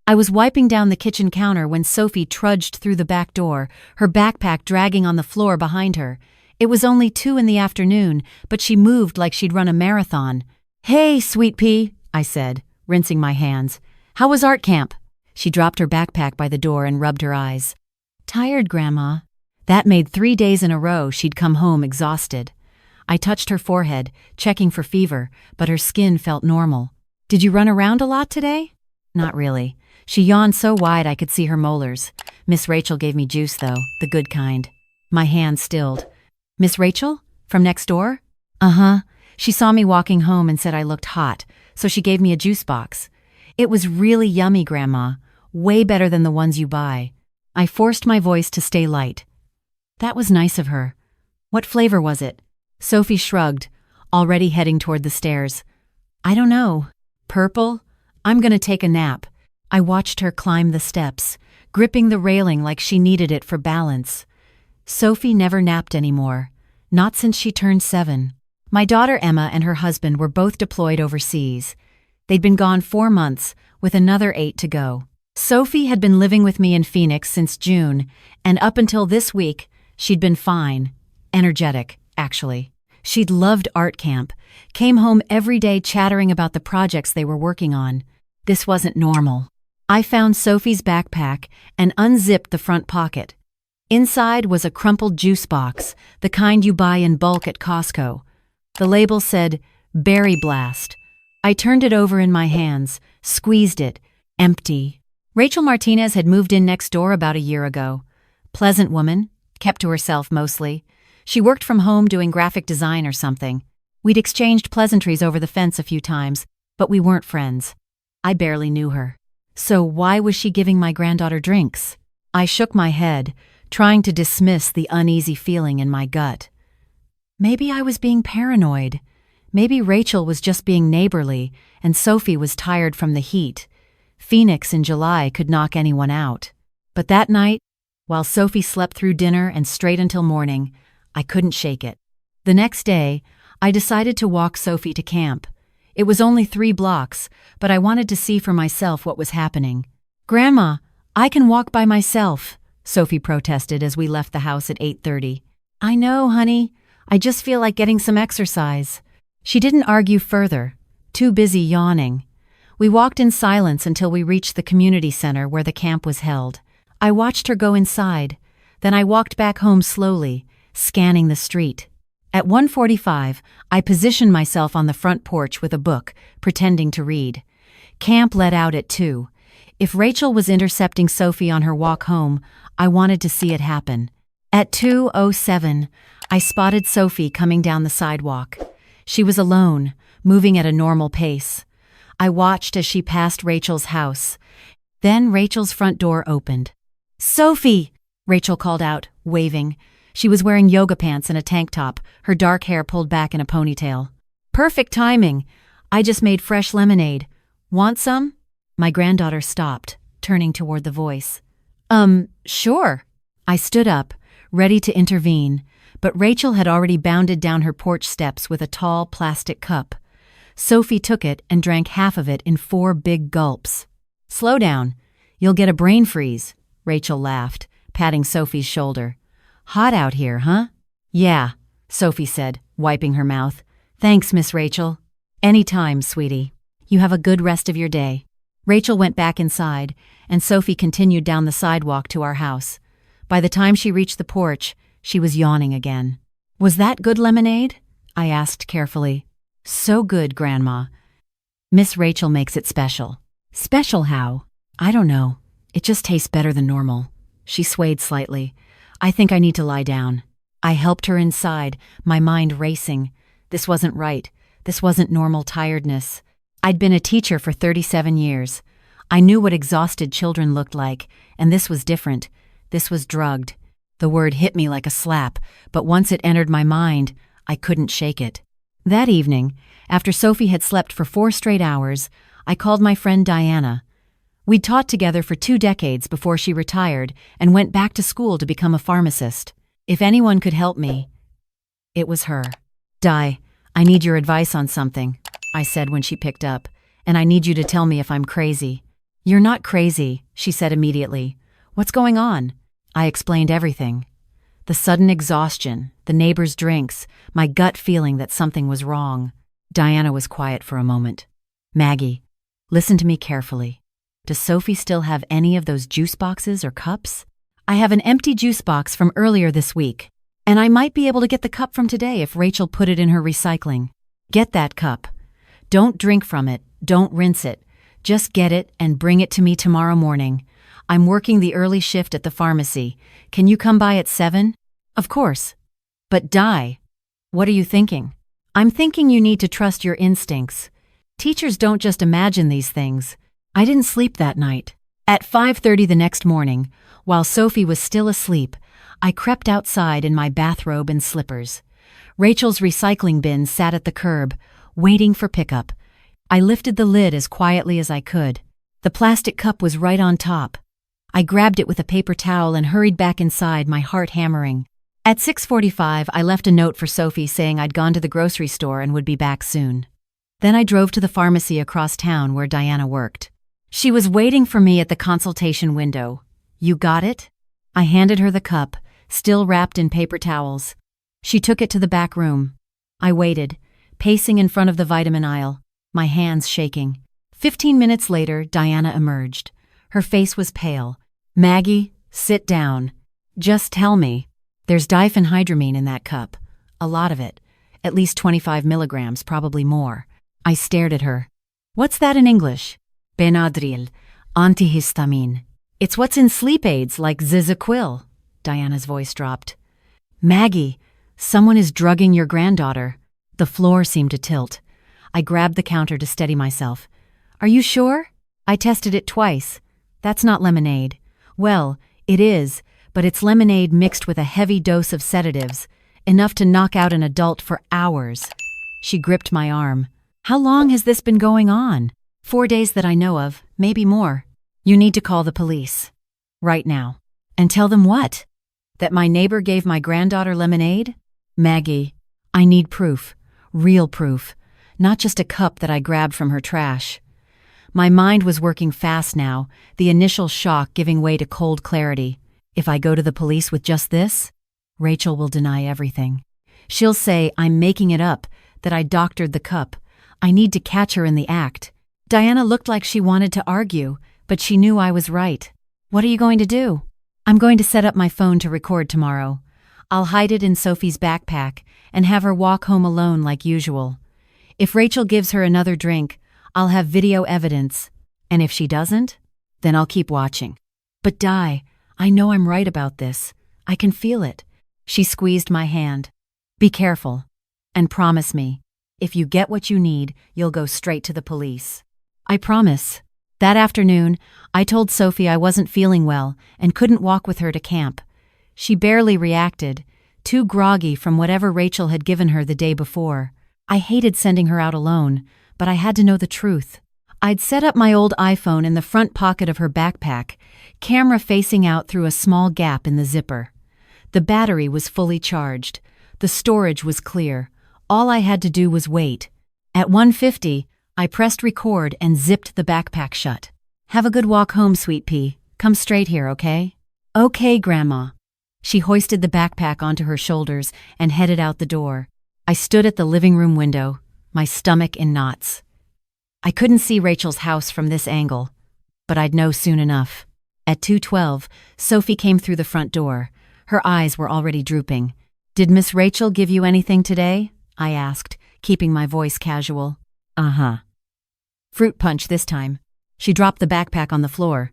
I was wiping down the kitchen counter when Sophie trudged through the back door, her backpack dragging on the floor behind her. It was only 2 in the afternoon, but she moved like she'd run a marathon. "Hey, sweet pea," I said, rinsing my hands. "How was art camp?" She dropped her backpack by the door and rubbed her eyes. "Tired, Grandma." That made 3 days in a row she'd come home exhausted. I touched her forehead, checking for fever, but her skin felt normal. "Did you run around a lot today?" "Not really." She yawned so wide I could see her molars. "Miss Rachel gave me juice, though, the good kind." My hand stilled. "Miss Rachel? From next door?" "Uh-huh. She saw me walking home and said I looked hot, so she gave me a juice box. It was really yummy, Grandma. Way better than the ones you buy." I forced my voice to stay light. "That was nice of her. What flavor was it?" Sophie shrugged, already heading toward the stairs. "I don't know. Purple? I'm gonna take a nap." I watched her climb the steps, gripping the railing like she needed it for balance. Sophie never napped anymore, not since she turned 7. My daughter Emma and her husband were both deployed overseas. They'd been gone 4 months, with another 8 to go. Sophie had been living with me in Phoenix since June, and up until this week, she'd been fine. Energetic, actually. She'd loved art camp, came home every day chattering about the projects they were working on. This wasn't normal. I found Sophie's backpack and unzipped the front pocket. Inside was a crumpled juice box, the kind you buy in bulk at Costco. The label said, "Berry Blast." I turned it over in my hands, squeezed it. Empty. Rachel Martinez had moved in next door about a year ago. Pleasant woman, kept to herself mostly. She worked from home doing graphic design or something. We'd exchanged pleasantries over the fence a few times, but we weren't friends. I barely knew her. So why was she giving my granddaughter drinks? I shook my head, trying to dismiss the uneasy feeling in my gut. Maybe I was being paranoid. Maybe Rachel was just being neighborly, and Sophie was tired from the heat. Phoenix in July could knock anyone out. But that night, while Sophie slept through dinner and straight until morning, I couldn't shake it. The next day, I decided to walk Sophie to camp. It was only 3 blocks, but I wanted to see for myself what was happening. "Grandma, I can walk by myself," Sophie protested as we left the house at 8:30. "I know, honey. I just feel like getting some exercise." She didn't argue further, too busy yawning. We walked in silence until we reached the community center where the camp was held. I watched her go inside, then I walked back home slowly, scanning the street. At 1:45, I positioned myself on the front porch with a book, pretending to read. Camp let out at 2. If Rachel was intercepting Sophie on her walk home, I wanted to see it happen. At 2:07, I spotted Sophie coming down the sidewalk. She was alone, moving at a normal pace. I watched as she passed Rachel's house. Then Rachel's front door opened. "Sophie!" Rachel called out, waving. She was wearing yoga pants and a tank top, her dark hair pulled back in a ponytail. "Perfect timing. I just made fresh lemonade. Want some?" My granddaughter stopped, turning toward the voice. Sure." I stood up, ready to intervene, but Rachel had already bounded down her porch steps with a tall plastic cup. Sophie took it and drank half of it in 4 big gulps. "Slow down. You'll get a brain freeze," Rachel laughed, patting Sophie's shoulder. "Hot out here, huh?" "Yeah," Sophie said, wiping her mouth. "Thanks, Miss Rachel." "Anytime, sweetie. You have a good rest of your day." Rachel went back inside, and Sophie continued down the sidewalk to our house. By the time she reached the porch, she was yawning again. "Was that good lemonade?" I asked carefully. "So good, Grandma. Miss Rachel makes it special." "Special how?" "I don't know. It just tastes better than normal." She swayed slightly. "I think I need to lie down." I helped her inside, my mind racing. This wasn't right. This wasn't normal tiredness. I'd been a teacher for 37 years. I knew what exhausted children looked like, and this was different. This was drugged. The word hit me like a slap, but once it entered my mind, I couldn't shake it. That evening, after Sophie had slept for 4 straight hours, I called my friend Diana. We'd taught together for 2 decades before she retired and went back to school to become a pharmacist. If anyone could help me, it was her. "Di, I need your advice on something," I said when she picked up, "and I need you to tell me if I'm crazy." "You're not crazy," she said immediately. "What's going on?" I explained everything. The sudden exhaustion, the neighbor's drinks, my gut feeling that something was wrong. Diana was quiet for a moment. "Maggie, listen to me carefully. Does Sophie still have any of those juice boxes or cups?" "I have an empty juice box from earlier this week, and I might be able to get the cup from today if Rachel put it in her recycling." "Get that cup. Don't drink from it, don't rinse it. Just get it and bring it to me tomorrow morning. I'm working the early shift at the pharmacy. Can you come by at 7? "Of course." "But Di, what are you thinking?" "I'm thinking you need to trust your instincts. Teachers don't just imagine these things." I didn't sleep that night. At 5:30 the next morning, while Sophie was still asleep, I crept outside in my bathrobe and slippers. Rachel's recycling bin sat at the curb, waiting for pickup. I lifted the lid as quietly as I could. The plastic cup was right on top. I grabbed it with a paper towel and hurried back inside, my heart hammering. At 6:45, I left a note for Sophie saying I'd gone to the grocery store and would be back soon. Then I drove to the pharmacy across town where Diana worked. She was waiting for me at the consultation window. "You got it?" I handed her the cup, still wrapped in paper towels. She took it to the back room. I waited, pacing in front of the vitamin aisle, my hands shaking. 15 minutes later, Diana emerged. Her face was pale. "Maggie, sit down. Just tell me." "There's diphenhydramine in that cup. A lot of it. At least 25 milligrams, probably more." I stared at her. "What's that in English?" "Benadryl, antihistamine. It's what's in sleep aids like ZYP." Diana's voice dropped. "Maggie, someone is drugging your granddaughter." The floor seemed to tilt. I grabbed the counter to steady myself. "Are you sure?" "I tested it twice. That's not lemonade." "Well, it is, but it's lemonade mixed with a heavy dose of sedatives, enough to knock out an adult for hours." She gripped my arm. "How long has this been going on?" 4 days that I know of, maybe more." "You need to call the police. Right now." "And tell them what?" "That my neighbor gave my granddaughter lemonade?" "Maggie, I need proof. Real proof. Not just a cup that I grabbed from her trash." My mind was working fast now, the initial shock giving way to cold clarity. If I go to the police with just this, Rachel will deny everything. She'll say I'm making it up, that I doctored the cup. I need to catch her in the act. Diana looked like she wanted to argue, but she knew I was right. "What are you going to do?" "I'm going to set up my phone to record tomorrow. I'll hide it in Sophie's backpack and have her walk home alone like usual. If Rachel gives her another drink, I'll have video evidence. And if she doesn't, then I'll keep watching." "But Di, I know I'm right about this. I can feel it." She squeezed my hand. "Be careful. And promise me, if you get what you need, you'll go straight to the police." "I promise." That afternoon, I told Sophie I wasn't feeling well and couldn't walk with her to camp. She barely reacted, too groggy from whatever Rachel had given her the day before. I hated sending her out alone, but I had to know the truth. I'd set up my old iPhone in the front pocket of her backpack, camera facing out through a small gap in the zipper. The battery was fully charged. The storage was clear. All I had to do was wait. At 1:50, I pressed record and zipped the backpack shut. "Have a good walk home, sweet pea. Come straight here, okay?" "Okay, Grandma." She hoisted the backpack onto her shoulders and headed out the door. I stood at the living room window, my stomach in knots. I couldn't see Rachel's house from this angle, but I'd know soon enough. At 2:12, Sophie came through the front door. Her eyes were already drooping. "Did Miss Rachel give you anything today?" I asked, keeping my voice casual. "Uh-huh." "Fruit punch this time." She dropped the backpack on the floor.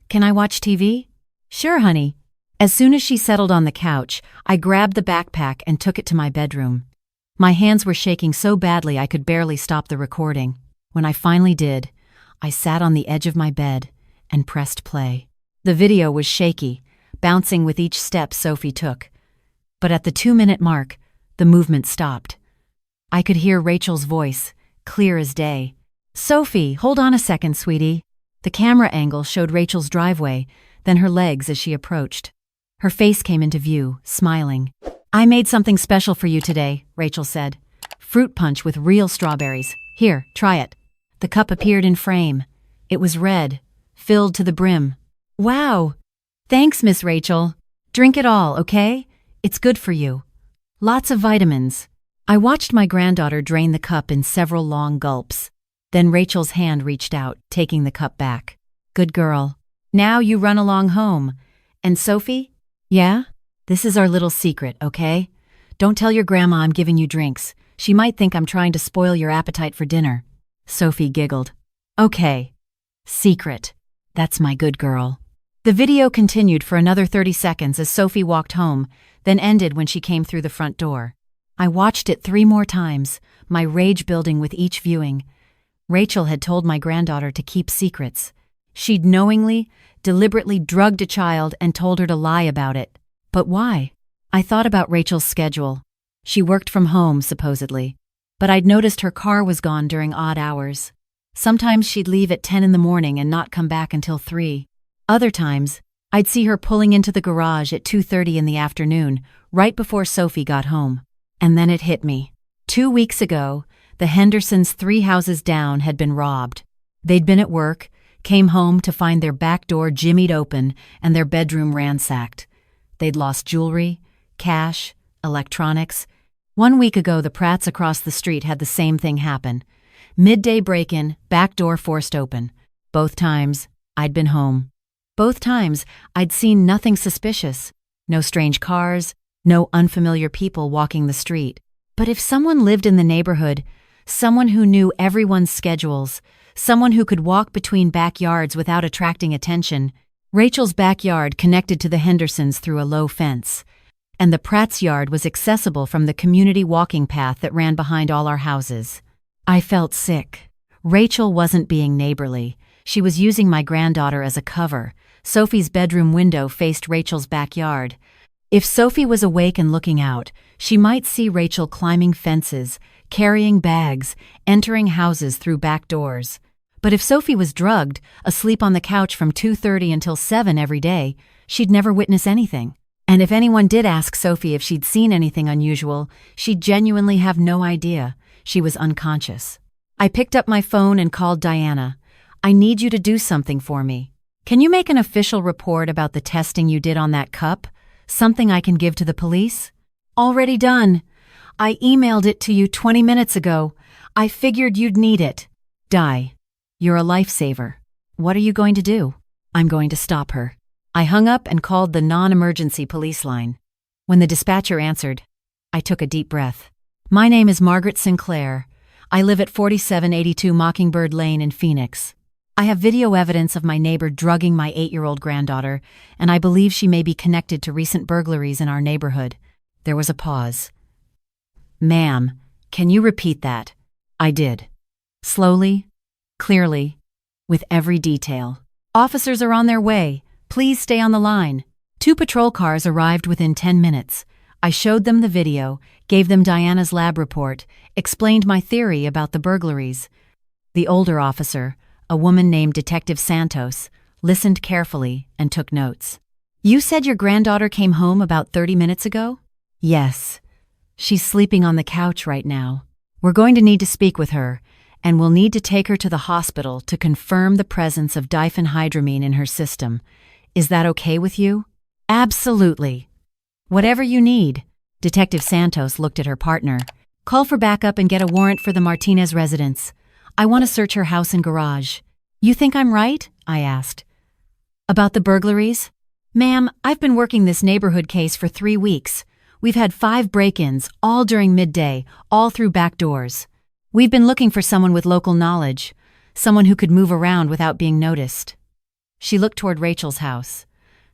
"Can I watch TV?" "Sure, honey." As soon as she settled on the couch, I grabbed the backpack and took it to my bedroom. My hands were shaking so badly I could barely stop the recording. When I finally did, I sat on the edge of my bed and pressed play. The video was shaky, bouncing with each step Sophie took. But at the 2-minute mark, the movement stopped. I could hear Rachel's voice, clear as day. "Sophie, hold on a second, sweetie." The camera angle showed Rachel's driveway, then her legs as she approached. Her face came into view, smiling. "I made something special for you today," Rachel said. "Fruit punch with real strawberries. Here, try it." The cup appeared in frame. It was red, filled to the brim. Wow! Thanks, Miss Rachel. Drink it all, okay? It's good for you. Lots of vitamins. I watched my granddaughter drain the cup in several long gulps. Then Rachel's hand reached out, taking the cup back. Good girl. Now you run along home. And Sophie? Yeah? This is our little secret, okay? Don't tell your grandma I'm giving you drinks. She might think I'm trying to spoil your appetite for dinner. Sophie giggled. Okay. Secret. That's my good girl. The video continued for another 30 seconds as Sophie walked home, then ended when she came through the front door. I watched it 3 more times, my rage building with each viewing. Rachel had told my granddaughter to keep secrets. She'd knowingly, deliberately drugged a child and told her to lie about it. But why? I thought about Rachel's schedule. She worked from home, supposedly. But I'd noticed her car was gone during odd hours. Sometimes she'd leave at 10 in the morning and not come back until 3. Other times, I'd see her pulling into the garage at 2:30 in the afternoon, right before Sophie got home. And then it hit me. 2 weeks ago, the Hendersons 3 houses down had been robbed. They'd been at work, came home to find their back door jimmied open and their bedroom ransacked. They'd lost jewelry, cash, electronics. 1 week ago, the Pratts across the street had the same thing happen. Midday break-in, back door forced open. Both times, I'd been home. Both times, I'd seen nothing suspicious. No strange cars, no unfamiliar people walking the street. But if someone lived in the neighborhood, someone who knew everyone's schedules, someone who could walk between backyards without attracting attention. Rachel's backyard connected to the Hendersons through a low fence, and the Pratt's yard was accessible from the community walking path that ran behind all our houses. I felt sick. Rachel wasn't being neighborly. She was using my granddaughter as a cover. Sophie's bedroom window faced Rachel's backyard. If Sophie was awake and looking out, she might see Rachel climbing fences, carrying bags, entering houses through back doors. But if Sophie was drugged, asleep on the couch from 2:30 until 7 every day, she'd never witness anything. And if anyone did ask Sophie if she'd seen anything unusual, she'd genuinely have no idea. She was unconscious. I picked up my phone and called Diana. I need you to do something for me. Can you make an official report about the testing you did on that cup? Something I can give to the police? Already done. I emailed it to you 20 minutes ago. I figured you'd need it. Di, you're a lifesaver. What are you going to do? I'm going to stop her. I hung up and called the non-emergency police line. When the dispatcher answered, I took a deep breath. My name is Margaret Sinclair. I live at 4782 Mockingbird Lane in Phoenix. I have video evidence of my neighbor drugging my 8-year-old granddaughter, and I believe she may be connected to recent burglaries in our neighborhood. There was a pause. Ma'am, can you repeat that? I did. Slowly, clearly, with every detail. Officers are on their way. Please stay on the line. 2 patrol cars arrived within 10 minutes. I showed them the video, gave them Diana's lab report, explained my theory about the burglaries. The older officer, a woman named Detective Santos, listened carefully and took notes. You said your granddaughter came home about 30 minutes ago? Yes. She's sleeping on the couch right now. We're going to need to speak with her, and we'll need to take her to the hospital to confirm the presence of diphenhydramine in her system. Is that okay with you? Absolutely. Whatever you need. Detective Santos looked at her partner. Call for backup and get a warrant for the Martinez residence. I want to search her house and garage. You think I'm right? I asked. About the burglaries? Ma'am, I've been working this neighborhood case for 3 weeks. We've had 5 break-ins, all during midday, all through back doors. We've been looking for someone with local knowledge, someone who could move around without being noticed. She looked toward Rachel's house.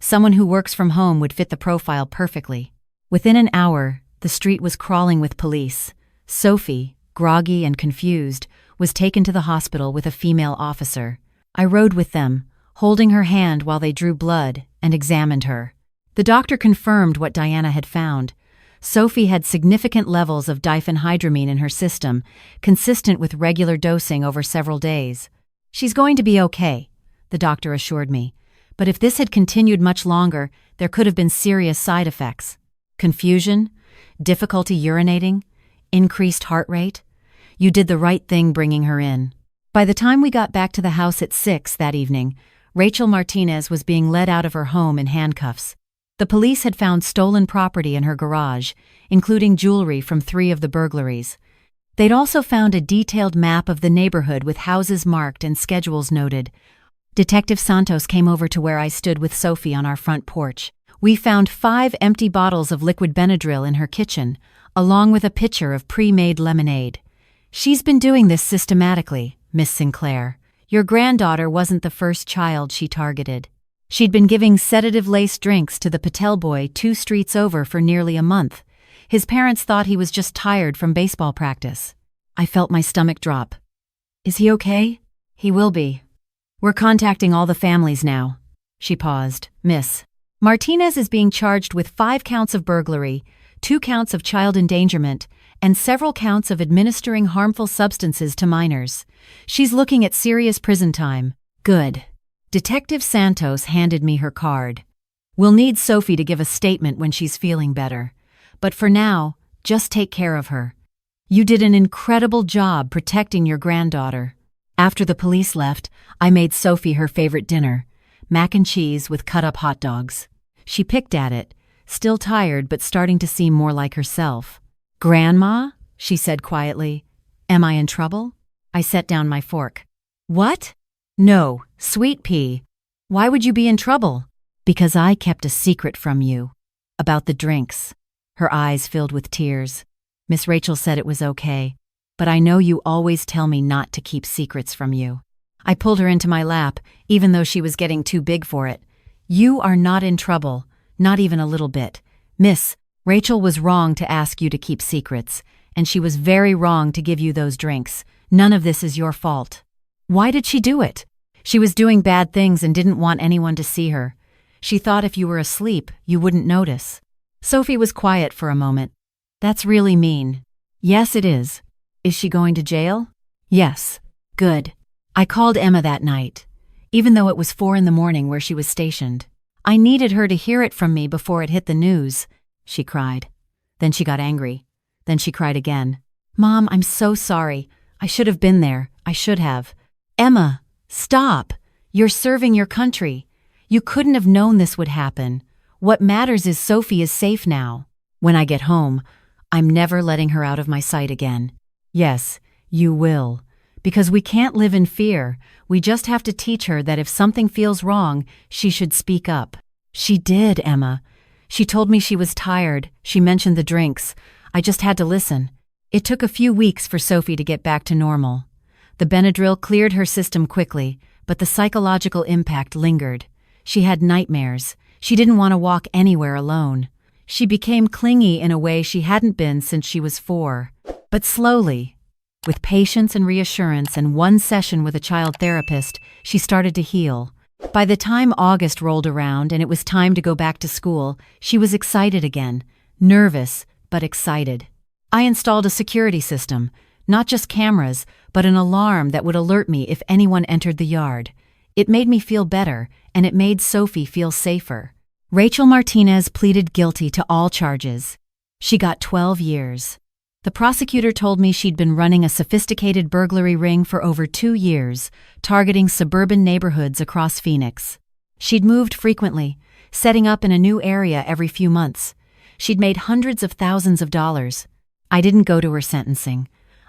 Someone who works from home would fit the profile perfectly. Within an hour, the street was crawling with police. Sophie, groggy and confused, was taken to the hospital with a female officer. I rode with them, holding her hand while they drew blood and examined her. The doctor confirmed what Diana had found. Sophie had significant levels of diphenhydramine in her system, consistent with regular dosing over several days. She's going to be okay, the doctor assured me. But if this had continued much longer, there could have been serious side effects. Confusion, difficulty urinating, increased heart rate. You did the right thing bringing her in. By the time we got back to the house at 6 that evening, Rachel Martinez was being led out of her home in handcuffs. The police had found stolen property in her garage, including jewelry from 3 of the burglaries. They'd also found a detailed map of the neighborhood with houses marked and schedules noted. Detective Santos came over to where I stood with Sophie on our front porch. We found 5 empty bottles of liquid Benadryl in her kitchen, along with a pitcher of pre-made lemonade. She's been doing this systematically, Miss Sinclair. Your granddaughter wasn't the first child she targeted. She'd been giving sedative-laced drinks to the Patel boy 2 streets over for nearly a month. His parents thought he was just tired from baseball practice. I felt my stomach drop. Is he okay? He will be. We're contacting all the families now. She paused. Miss Martinez is being charged with 5 counts of burglary, 2 counts of child endangerment, and several counts of administering harmful substances to minors. She's looking at serious prison time. Good. Detective Santos handed me her card. We'll need Sophie to give a statement when she's feeling better. But for now, just take care of her. You did an incredible job protecting your granddaughter. After the police left, I made Sophie her favorite dinner, mac and cheese with cut-up hot dogs. She picked at it, still tired but starting to seem more like herself. Grandma, she said quietly, am I in trouble? I set down my fork. What? No, sweet pea. Why would you be in trouble? Because I kept a secret from you. About the drinks. Her eyes filled with tears. Miss Rachel said it was okay, but I know you always tell me not to keep secrets from you. I pulled her into my lap, even though she was getting too big for it. You are not in trouble, not even a little bit. Miss Rachel was wrong to ask you to keep secrets, and she was very wrong to give you those drinks. None of this is your fault. Why did she do it? She was doing bad things and didn't want anyone to see her. She thought if you were asleep, you wouldn't notice. Sophie was quiet for a moment. That's really mean. Yes, it is. Is she going to jail? Yes. Good. I called Emma that night, even though it was 4 a.m. where she was stationed. I needed her to hear it from me before it hit the news. She cried. Then she got angry. Then she cried again. Mom, I'm so sorry. I should have been there. I should have. Emma, stop. You're serving your country. You couldn't have known this would happen. What matters is Sophie is safe now. When I get home, I'm never letting her out of my sight again. Yes, you will. Because we can't live in fear. We just have to teach her that if something feels wrong, she should speak up. She did, Emma. She told me she was tired. She mentioned the drinks. I just had to listen. It took a few weeks for Sophie to get back to normal. The Benadryl cleared her system quickly, but the psychological impact lingered. She had nightmares. She didn't want to walk anywhere alone. She became clingy in a way she hadn't been since she was 4. But slowly, with patience and reassurance and 1 session with a child therapist, she started to heal. By the time August rolled around and it was time to go back to school, she was excited again. Nervous, but excited. I installed a security system, not just cameras, but an alarm that would alert me if anyone entered the yard. It made me feel better, and it made Sophie feel safer. Rachel Martinez pleaded guilty to all charges. She got 12 years. The prosecutor told me she'd been running a sophisticated burglary ring for over 2 years, targeting suburban neighborhoods across Phoenix. She'd moved frequently, setting up in a new area every few months. She'd made hundreds of thousands of dollars. I didn't go to her sentencing.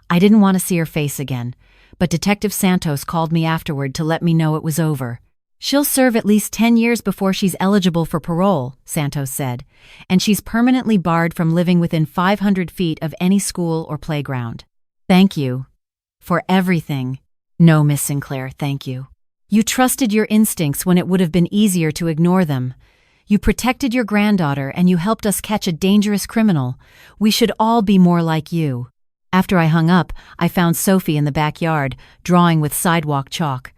I didn't want to see her face again, but Detective Santos called me afterward to let me know it was over. She'll serve at least 10 years before she's eligible for parole, Santos said, and she's permanently barred from living within 500 feet of any school or playground. Thank you. For everything. No, Miss Sinclair, thank you. You trusted your instincts when it would have been easier to ignore them. You protected your granddaughter and you helped us catch a dangerous criminal. We should all be more like you. After I hung up, I found Sophie in the backyard, drawing with sidewalk chalk.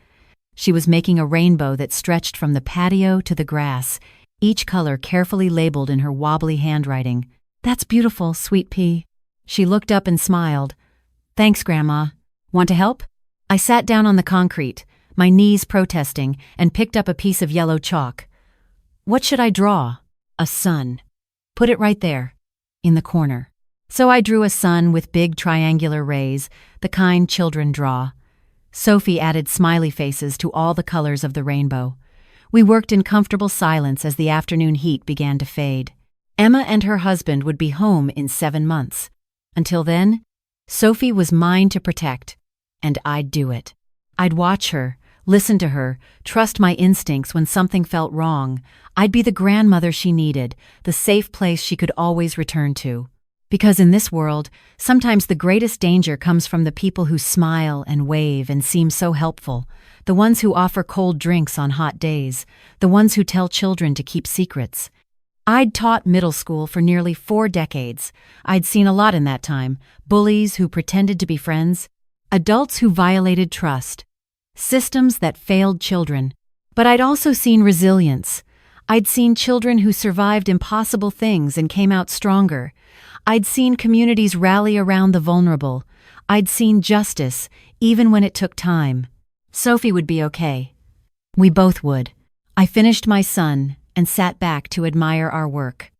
She was making a rainbow that stretched from the patio to the grass, each color carefully labeled in her wobbly handwriting. That's beautiful, sweet pea. She looked up and smiled. Thanks, Grandma. Want to help? I sat down on the concrete, my knees protesting, and picked up a piece of yellow chalk. What should I draw? A sun. Put it right there, in the corner. So I drew a sun with big triangular rays, the kind children draw. Sophie added smiley faces to all the colors of the rainbow. We worked in comfortable silence as the afternoon heat began to fade. Emma and her husband would be home in 7 months. Until then, Sophie was mine to protect, and I'd do it. I'd watch her, listen to her, trust my instincts when something felt wrong. I'd be the grandmother she needed, the safe place she could always return to. Because in this world, sometimes the greatest danger comes from the people who smile and wave and seem so helpful, the ones who offer cold drinks on hot days, the ones who tell children to keep secrets. I'd taught middle school for nearly 4 decades. I'd seen a lot in that time: bullies who pretended to be friends, adults who violated trust, systems that failed children. But I'd also seen resilience. I'd seen children who survived impossible things and came out stronger. I'd seen communities rally around the vulnerable. I'd seen justice, even when it took time. Sophie would be okay. We both would. I finished my son and sat back to admire our work.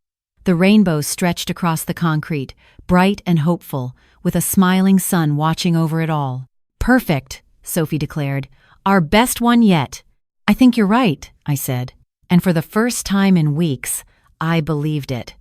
The rainbow stretched across the concrete, bright and hopeful, with a smiling sun watching over it all. "Perfect," Sophie declared. "Our best one yet." "I think you're right," I said. And for the first time in weeks, I believed it.